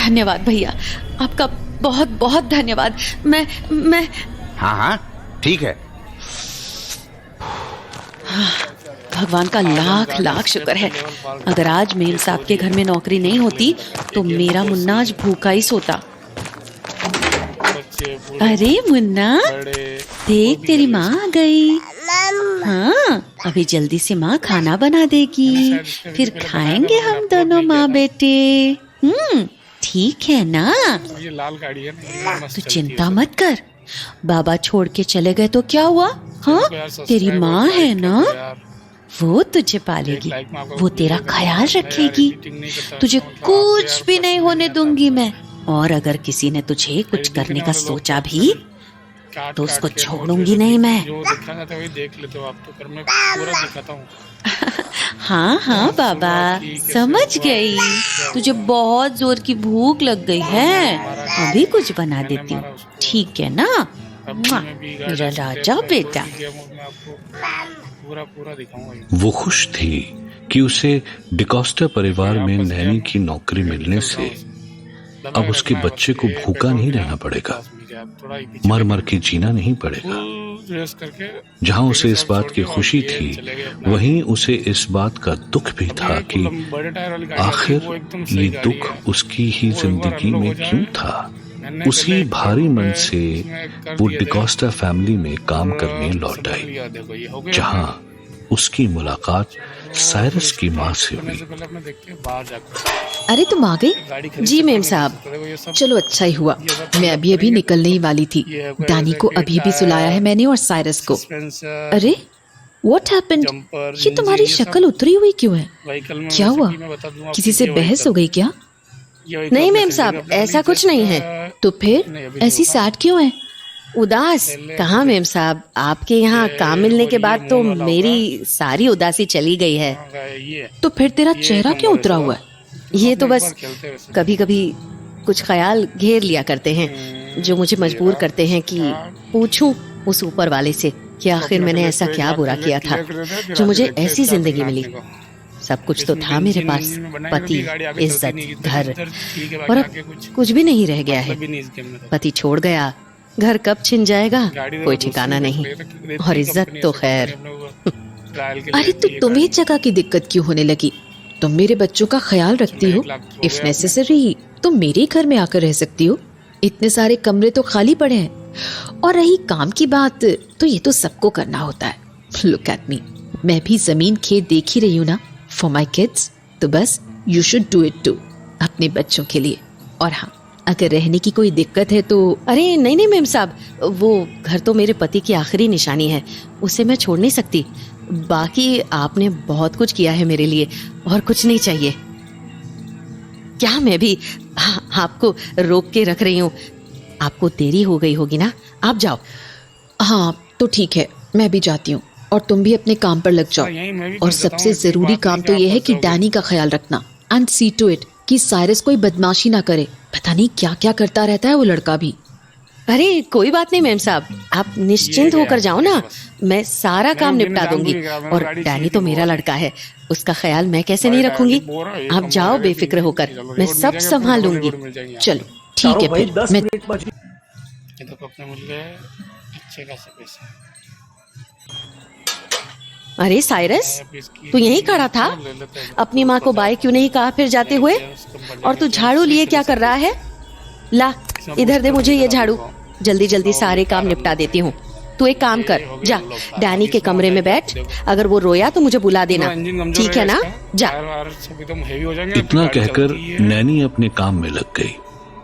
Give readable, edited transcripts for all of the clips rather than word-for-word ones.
धन्यवाद भैया, आपका बहुत बहुत धन्यवाद। मैं हाँ हाँ ठीक है। भगवान का लाख लाख शुक्र है। अगर आज मेम साहब के घर में नौकरी नहीं होती तो मेरा मुन्ना आज भूखा ही सोता। अरे मुन्ना, देख तेरी माँ आ गई। हाँ, अभी जल्दी से माँ खाना बना देगी, फिर खाएंगे हम दोनों माँ बेटे। ठीक है ना? ये लाल गाड़ी है ना, तू चिंता मत कर, बाबा छोड़ के चले गए तो क्या हुआ? हाँ, तेरी माँ है ना, वो तुझे पालेगी, वो तेरा ख्याल रखेगी, तुझे कुछ भी नहीं होने दूंगी मैं। और अगर किसी ने तुझे कुछ करने का सोचा भी तो उसको छोड़ूंगी नहीं मैं। जो दिखाना था वही देख लेते हो आप तो, पर मैं पूरा दिखाता हूँ। हाँ हाँ बाबा, समझ गई। तुझे बहुत जोर की भूख लग गई है, अभी कुछ बना देती हूँ, ठीक है ना? मेरा राजा बेटा। पूरा दिखाऊंगा। वो खुश थी कि उसे डिकोस्टा परिवार में नैनी की नौकरी मिलने से अब उसके बच्चे को भूखा नहीं रहना पड़ेगा, मर मर के जीना नहीं पड़ेगा। जहां उसे इस बात की खुशी थी, वहीं उसे इस बात का दुख भी था कि आखिर ये दुख उसकी ही जिंदगी में क्यों था। उसी भारी मन से वो डिकोस्टा फैमिली में काम करने लौट आई, जहां उसकी मुलाकात साइरस की माँ से हुई। अरे तुम आ गई? जी मेम साहब, चलो अच्छा ही हुआ, मैं अभी निकलने ही वाली थी। डैनी को अभी भी सुलाया है मैंने और साइरस को। अरे व्हाट हैपेंड? ये तुम्हारी शक्ल उतरी हुई क्यों है? क्या हुआ? किसी से बहस हो गई क्या? नहीं मेम साहब, ऐसा कुछ नहीं है। तो फिर ऐसी सैड क्यों है? उदास कहाँ मेम साहब, आपके यहाँ काम मिलने के बाद तो मेरी सारी उदासी चली गई है। तो फिर तेरा चेहरा क्यों उतरा हुआ है? ये तो बस कभी कभी कुछ ख्याल घेर लिया करते हैं जो मुझे मजबूर करते हैं कि पूछूं उस ऊपर वाले से कि आखिर मैंने ऐसा क्या बुरा किया था जो मुझे ऐसी जिंदगी मिली। सब कुछ तो था मेरे पास, पति, इज्जत, घर, और अब कुछ भी नहीं रह गया है। पति छोड़ गया, घर कब छिन जाएगा कोई ठिकाना नहीं, और इज्जत तो खैर। अरे तो तुम्हें जगह की दिक्कत क्यों होने लगी? तुम मेरे बच्चों का ख्याल रखती हो, इफ नेसेसरी तो मेरे घर में आकर रह सकती हो। इतने सारे कमरे तो खाली पड़े हैं। और रही काम की बात, तो ये तो सबको करना होता है। लुक एट मी, मैं भी जमीन खेत देख ही रही हूँ ना, फॉर माई किड्स। तो बस you should do it too, अपने बच्चों के लिए। और हाँ, अगर रहने की कोई दिक्कत है तो। अरे नहीं नहीं मेम साहब, वो घर तो मेरे पति की आखिरी निशानी है, उसे मैं छोड़ नहीं सकती। बाकी आपने बहुत कुछ किया है मेरे लिए, और कुछ नहीं चाहिए। क्या मैं भी आपको रोक के रख रही हूँ? आपको देरी हो गई होगी ना, आप जाओ। हाँ तो ठीक है, मैं भी जाती हूँ, और तुम भी अपने काम पर लग जाओ। और सबसे जरूरी काम तो यह है कि डैनी का ख्याल रखना, एंड सी टू इट कि साइरस कोई बदमाशी ना करे। पता नहीं क्या क्या करता रहता है वो लड़का भी। अरे कोई बात नहीं मेम साहब, आप निश्चिंत होकर जाओ ना, मैं सारा काम निपटा दूंगी। और डैनी तो मेरा लड़का है, उसका ख्याल मैं कैसे नहीं रखूंगी। आप जाओ बेफिक्र होकर, मैं सब संभाल लूंगी। चलो ठीक है, फिर मैं अरे साइरस, तू यहीं खड़ा था? अपनी माँ को बाय क्यों नहीं कहा फिर जाते हुए? और तू झाड़ू लिए क्या कर रहा है? ला इधर दे मुझे ये झाड़ू, जल्दी जल्दी सारे काम निपटा देती हूँ। तू एक काम कर, जा डैनी के कमरे में बैठ, अगर वो रोया तो मुझे बुला देना, ठीक है ना? जा। इतना कहकर नैनी अपने काम में लग गई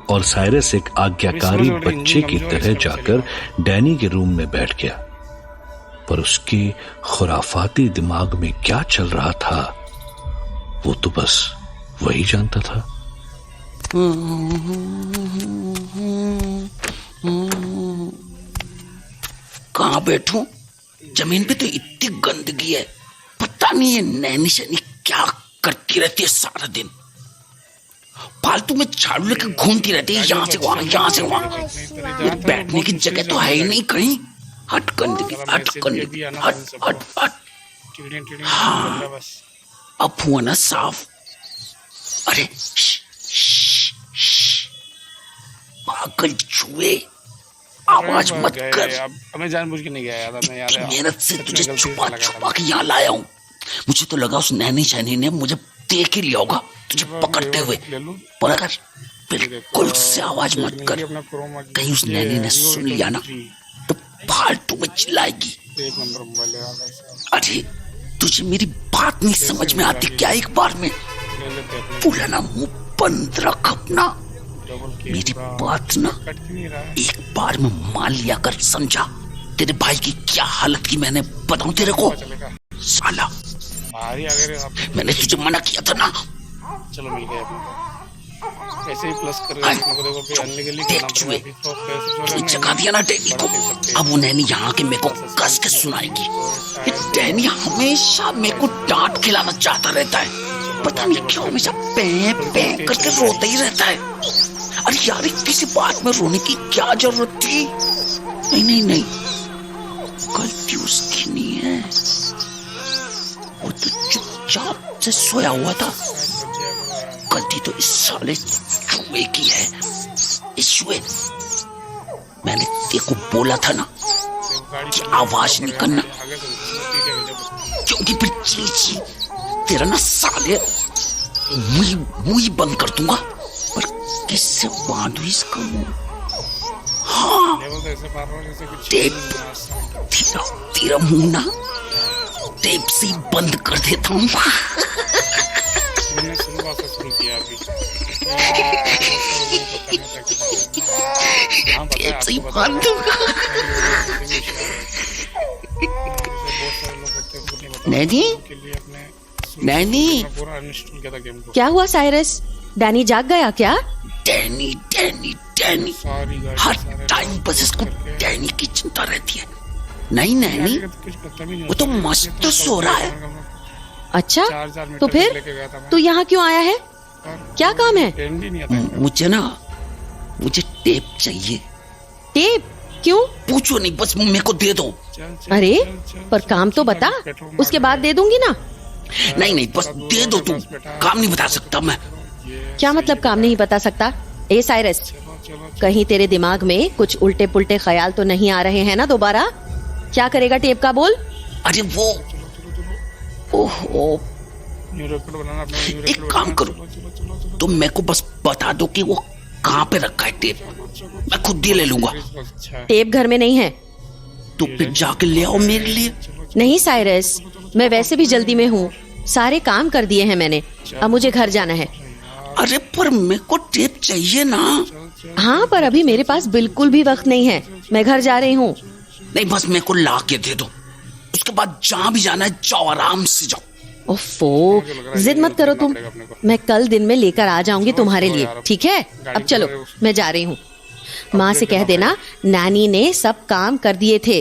और साइरस एक आज्ञाकारी बच्चे की तरह जाकर डैनी के रूम में बैठ गया। पर उसके खुराफाती दिमाग में क्या चल रहा था वो तो बस वही जानता था। कहाँ बैठूं? जमीन पे तो इतनी गंदगी है, पता नहीं ये नैनी शैनी क्या करती रहती है सारा दिन। फालतू में झाड़ू लेकर घूमती रहती है, यहाँ से वहां यहाँ से वहां। ये बैठने की जगह तो है ही नहीं कहीं। हट गंदगी, हट गंदगी, हट हट हट। हाँ, अब हुआ ना साफ। अरे पागल चूहे, आवाज मत कर। अब मैं जानबूझ के नहीं गया यार, मैं यार मेहनत से तुझे छुपा छुपा के यहाँ लाया हूँ। मुझे तो लगा उस नैनी शैनी ने मुझे देख ही लिया होगा तुझे पकड़ते हुए, पर अगर बिल्कुल से आवाज मत कर, कहीं उस नैनी ने सुन लिया ना तो फालतू में चिल्लाएगी। एक नंबर मोबाइल है। अरे तुझे मेरी बात नहीं समझ में आती क्या? एक बार में बोला ना, मुंह बंद रख अपना। मेरी बात ना एक बार में मान लिया कर, समझा? तेरे भाई की क्या हालत की मैंने बताऊं तेरे को? साला मैंने तुझे मना किया था ना। चलो मिल गया ऐसे ही प्लस कर देखो फिर अन्य के लिए करना पड़ेगा। तो पैसे जगा दिया ना डैनी को। अब वो नैनी यहाँ के मेरे को कस के सुनाएगी। ये डैनी हमेशा मेरे को डांट खिलाना चाहता रहता है, पता नहीं क्यों हमेशा पैं पैं करके रोता ही रहता है। अरे यार किसी बात में रोने की क्या जरूरत थी? नहीं नहीं नहीं, गलती उसकी नहीं है, वो तो चुपचाप से सोया हुआ था। गलती तो इस साले चूहे की है। इस चूहे, मैंने तेरे को बोला था ना कि आवाज नहीं करना, क्योंकि फिर ची तेरा ना साले मुंह बंद कर दूंगा। पर किससे बांधू इसका मुंह? हाँ, टेप तेरा मुंह ना टेप से ही बंद कर देता हूँ। टेप से ही बांध दूंगा। नैनी, नैनी, क्या हुआ साइरस? डैनी जाग गया क्या? डैनी डैनी डैनी, हर टाइम बस इसको डैनी की चिंता रहती है। नहीं नैनी, वो तो मस्त सो रहा है। अच्छा, तो फिर तू यहाँ क्यों आया है? क्या काम है? मुझे टेप चाहिए। टेप? क्यों? पूछो नहीं, बस मेरे को दे दो। अरे पर काम तो बता, उसके बाद दे दूंगी ना। नहीं नहीं, बस दे दो तू, काम नहीं बता सकता मैं। क्या मतलब काम नहीं बता सकता? ए साइरस, कहीं तेरे दिमाग में कुछ उल्टे पुल्टे ख्याल तो नहीं आ रहे हैं ना दोबारा? क्या करेगा टेप का, बोल। अरे वो, ओहो, एक काम करो, तुम मेरे को बस बता दो कि वो कहाँ पे रखा है टेप, मैं खुद ही ले लूंगा। टेप घर में नहीं है। तो फिर जाके ले आओ मेरे लिए। नहीं साइरस, मैं वैसे भी जल्दी में हूँ, सारे काम कर दिए हैं मैंने, अब मुझे घर जाना है। अरे पर मेरे को टेप चाहिए ना। हाँ, पर अभी मेरे पास बिल्कुल भी वक्त नहीं है, मैं घर जा रही हूँ। नहीं, बस मेरे को ला के दे दो, उसके बाद जहाँ भी जाना है जाओ, आराम से जाओ। ओफो, जिद मत करो तुम, मैं कल दिन में लेकर आ जाऊंगी तुम्हारे लिए, ठीक है? अब चलो, मैं जा रही हूँ। माँ से कह देना नानी ने सब काम कर दिए थे।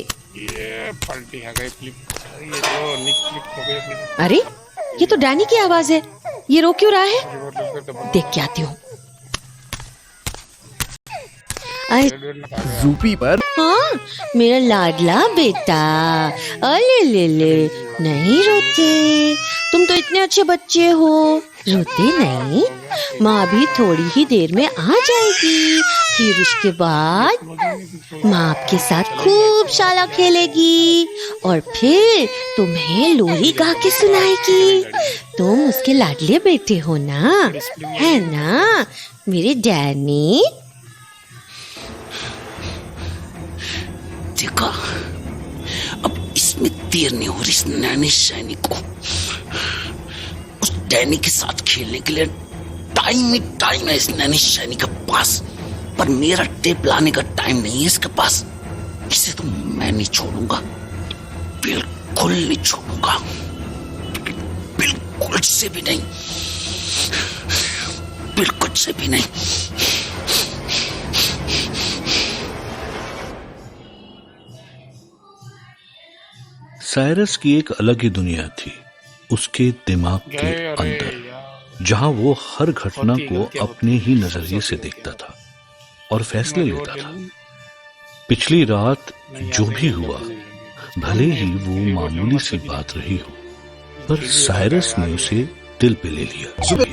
अरे ये तो डैनी की आवाज है, ये रो क्यों रहा है? देख के आती हूँ। ज़ूपी पर हाँ, मेरा लाडला बेटा, अले ले ले, नहीं रोते, तुम तो इतने अच्छे बच्चे हो, रोते नहीं। माँ भी थोड़ी ही देर में आ जाएगी, फिर उसके बाद माँ आपके साथ खूब शाला खेलेगी और फिर तुम्हें लोरी गा के सुनाएगी। तुम उसके लाडले बेटे हो ना, है ना मेरे डैनी? देखा, अब इसमें देर नहीं हो रही। इस नैनी शैनी को उस डैनी के साथ खेलने के लिए टाइम ही टाइम है इस नैनी शैनी के पास, पर मेरा टेप लाने का टाइम नहीं है इसके पास। इसे तो मैं नहीं छोड़ूंगा, बिल्कुल नहीं छोड़ूंगा, बिल्कुल से भी नहीं, बिल्कुल से भी नहीं। साइरस की एक अलग ही दुनिया थी उसके दिमाग के अंदर, जहां वो हर घटना को अपने ही नजरिए से देखता था और फैसले लेता था। पिछली रात जो भी हुआ, भले ही वो मामूली सी बात रही हो, पर साइरस ने उसे दिल पे ले लिया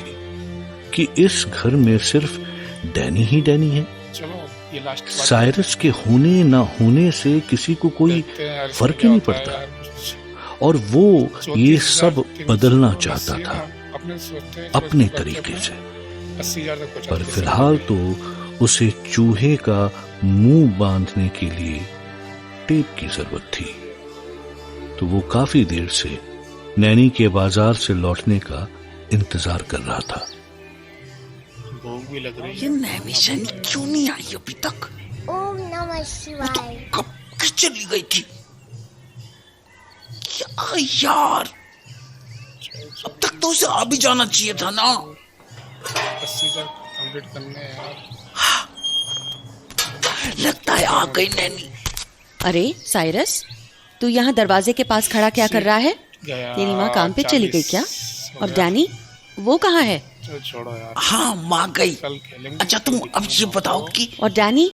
कि इस घर में सिर्फ डैनी ही डैनी है। ये लास्ट साइरस के होने ना होने से किसी को कोई फर्क ही नहीं पड़ता, और वो ये सब बदलना चाहता था अपने तरीके से। 80,000 तक पहुंचा पर फिलहाल तो उसे चूहे का मुंह बांधने के लिए टेप की जरूरत थी। तो वो काफी देर से नैनी के बाजार से लौटने का इंतजार कर रहा था। भूख भी लग रही ये है। नैनी सैनी क्यों नहीं आई अभी तक? ओम नमः वो तो शिवाय। कब की चली गई थी यार, अब तक तो उसे आ भी जाना चाहिए था ना। 80,000 कंप्लीट करने हैं यार। लगता है आ गई नैनी। अरे साइरस, तू यहाँ दरवाजे के पास खड़ा क्या कर रहा है? गया तेरी माँ काम पे चली गई क्या? 40 और डैनी वो कहाँ है? चलो छोड़ो यार, हाँ माँ गई। कल खेलेंगे। अच्छा तुम अब ये बताओ कि और डैनी